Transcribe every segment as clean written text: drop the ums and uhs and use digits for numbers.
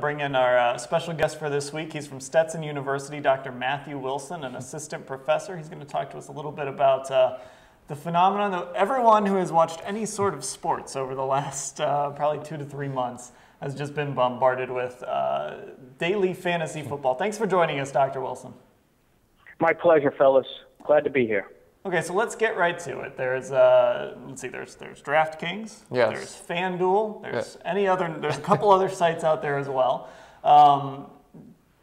bring in our special guest for this week. He's from Stetson University, Dr. Matthew Wilson, an assistant professor. He's going to talk to us a little bit about the phenomenon that everyone who has watched any sort of sports over the last probably 2 to 3 months has just been bombarded with daily fantasy football. Thanks for joining us, Dr. Wilson. My pleasure, fellas. Glad to be here. Okay, so let's get right to it. There's let's see, there's DraftKings, yes. There's FanDuel, there's there's a couple other sites out there as well.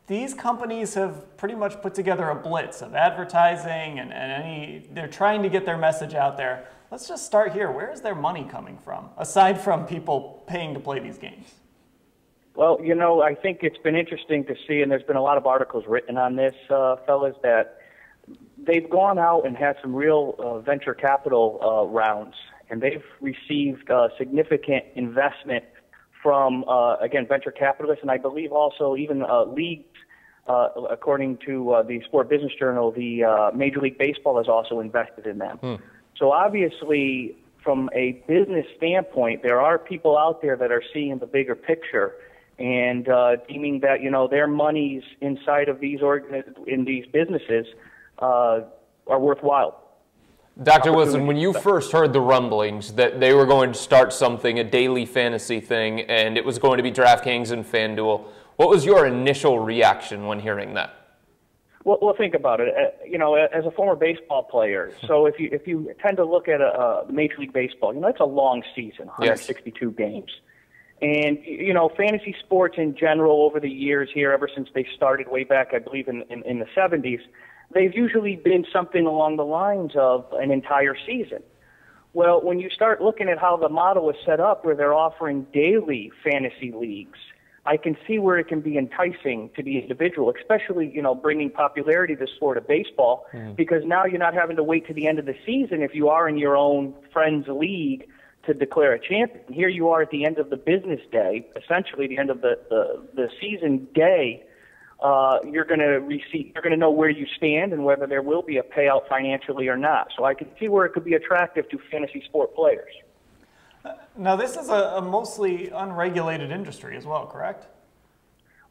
These companies have pretty much put together a blitz of advertising and they're trying to get their message out there. Let's just start here. Where is their money coming from, aside from people paying to play these games? Well, you know, I think it's been interesting to see, and there's been a lot of articles written on this, fellas, that they've gone out and had some real venture capital rounds, and they've received significant investment from, again, venture capitalists, and I believe also even leagues, according to the Sport Business Journal, the Major League Baseball has also invested in them. So obviously, from a business standpoint, there are people out there that are seeing the bigger picture and deeming that, you know, their monies inside of these in these businesses are worthwhile. Dr. Wilson, when you first heard the rumblings that they were going to start something, a daily fantasy thing, and it was going to be DraftKings and FanDuel, what was your initial reaction when hearing that? Well, think about it. You know, as a former baseball player, so if you tend to look at a Major League Baseball, you know, it's a long season, 162 games. And, you know, fantasy sports in general over the years here, ever since they started way back, I believe, in the 70s, they've usually been something along the lines of an entire season. Well, when you start looking at how the model is set up, where they're offering daily fantasy leagues, I can see where it can be enticing to the individual, especially, you know, bringing popularity to the sport of baseball, because now you're not having to wait to the end of the season if you are in your own friend's league to declare a champion. Here you are at the end of the business day, essentially the end of the season day. You're going to know where you stand and whether there will be a payout financially or not. So I can see where it could be attractive to fantasy sport players. Now, this is a mostly unregulated industry as well, correct?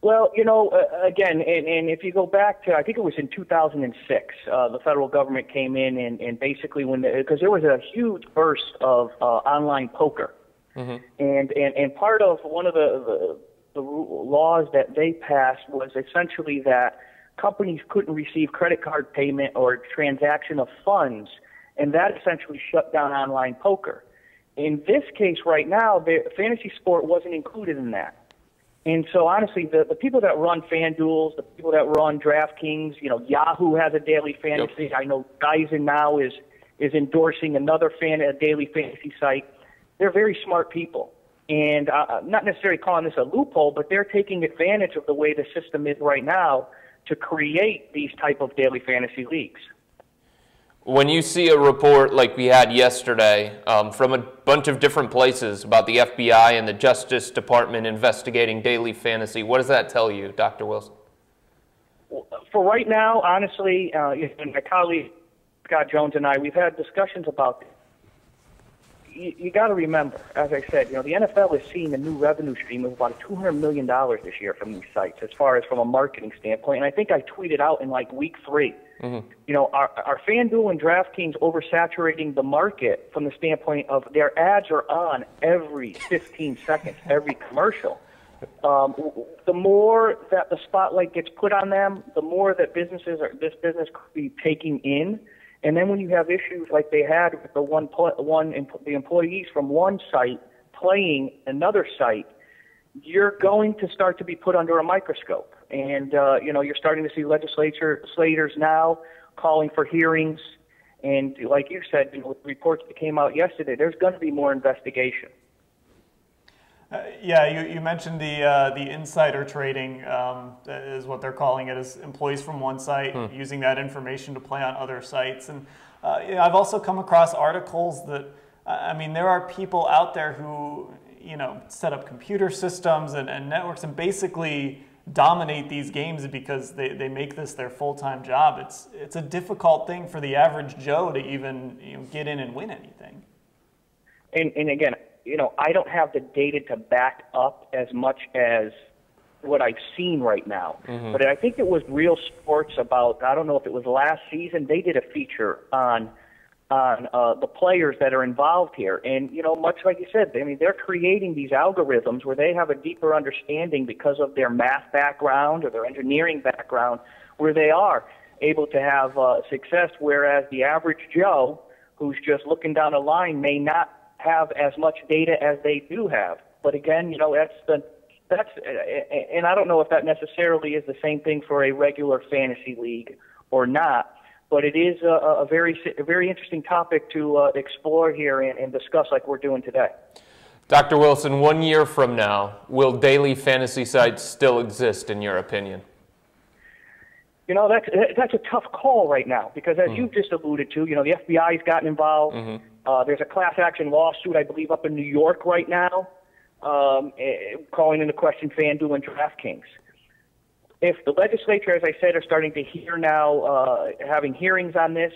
Well, you know, again, and if you go back to, I think it was in 2006, the federal government came in and basically because there was a huge burst of online poker. And part of one of the laws that they passed was essentially that companies couldn't receive credit card payment or transaction of funds, and that essentially shut down online poker. In this case right now, the fantasy sport wasn't included in that. And so honestly, the people that run FanDuel, the people that run DraftKings, you know, Yahoo has a daily fantasy. Yep. I know Dyson now is endorsing another daily fantasy site. They're very smart people. And not necessarily calling this a loophole, but they're taking advantage of the way the system is right now to create these type of daily fantasy leagues. When you see a report like we had yesterday from a bunch of different places about the FBI and the Justice Department investigating daily fantasy, what does that tell you, Dr. Wilson? For right now, honestly, my colleague Scott Jones and I, we've had discussions about this. You got to remember, as I said, you know, the NFL is seeing a new revenue stream of about $200 million this year from these sites, as far as from a marketing standpoint. And I think I tweeted out in like week 3. You know, our FanDuel and DraftKings oversaturating the market from the standpoint of their ads are on every 15 seconds, every commercial. The more that the spotlight gets put on them, the more that this business could be taking in. And then when you have issues like they had with the employees from one site playing another site, you're going to start to be put under a microscope. And, you know, you're starting to see legislators now calling for hearings. And like you said, you know, with the reports that came out yesterday, there's going to be more investigation. Yeah, you mentioned the insider trading is what they're calling it, is employees from one site using that information to play on other sites. And you know, I've also come across articles that, I mean, there are people out there who, you know, set up computer systems and networks and basically dominate these games because they make this their full-time job. It's a difficult thing for the average Joe to even, you know, get in and win anything. And again, you know, I don't have the data to back up as much as what I've seen right now. But I think it was Real Sports about, I don't know if it was last season, they did a feature on the players that are involved here. And, you know, much like you said, I mean, they're creating these algorithms where they have a deeper understanding because of their math background or their engineering background, where they are able to have success, whereas the average Joe who's just looking down a line may not have as much data as they do have. But again, you know, and I don't know if that necessarily is the same thing for a regular fantasy league or not. But it is a very interesting topic to explore here and discuss like we're doing today. Dr. Wilson, 1 year from now, will daily fantasy sites still exist, in your opinion? You know, that's a tough call right now because, as you just alluded to, you know, the FBI's gotten involved. There's a class action lawsuit, I believe, up in New York right now, calling into question FanDuel and DraftKings. If the legislature, as I said, are starting to hear now, having hearings on this,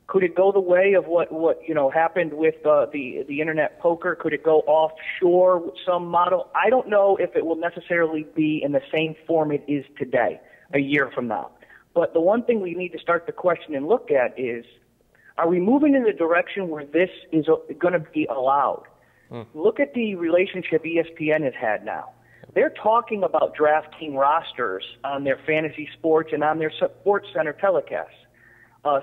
could it go the way of what you know happened with the internet poker? Could it go offshore with some model? I don't know if it will necessarily be in the same form it is today, a year from now. But the one thing we need to start to question and look at is, are we moving in the direction where this is going to be allowed? Look at the relationship ESPN has had now. They're talking about DraftKings rosters on their fantasy sports and on their Sports Center telecasts.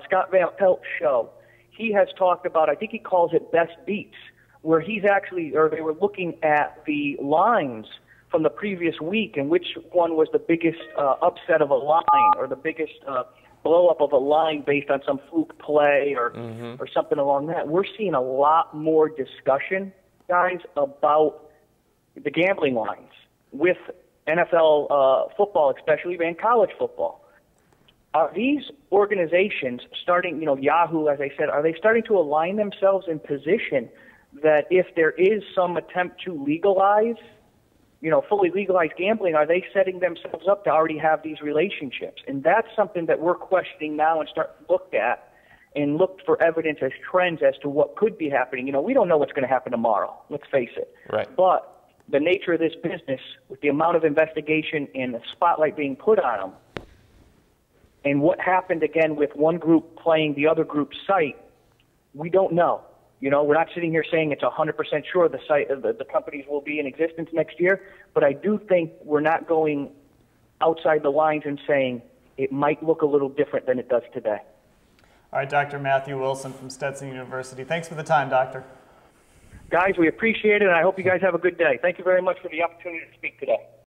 Scott Van Pelt's show, he has talked about, I think he calls it Best Beats, where they were looking at the lines from the previous week and which one was the biggest upset of a line or the biggest blow up of a line based on some fluke play or something along that. We're seeing a lot more discussion, guys, about the gambling lines with NFL football, especially, and college football. Are these organizations starting, you know, Yahoo, as I said, are they starting to align themselves in position that if there is some attempt to legalize, you know, fully legalize gambling, are they setting themselves up to already have these relationships? And that's something that we're questioning now and start to look at and look for evidence as trends as to what could be happening. You know, we don't know what's going to happen tomorrow, let's face it. Right. But the nature of this business, with the amount of investigation and the spotlight being put on them, and what happened again with one group playing the other group's site, we don't know. You know, we're not sitting here saying it's 100% sure the companies will be in existence next year, but I do think we're not going outside the lines and saying it might look a little different than it does today. All right, Dr. Matthew Wilson from Stetson University. Thanks for the time, Doctor. Guys, we appreciate it, and I hope you guys have a good day. Thank you very much for the opportunity to speak today.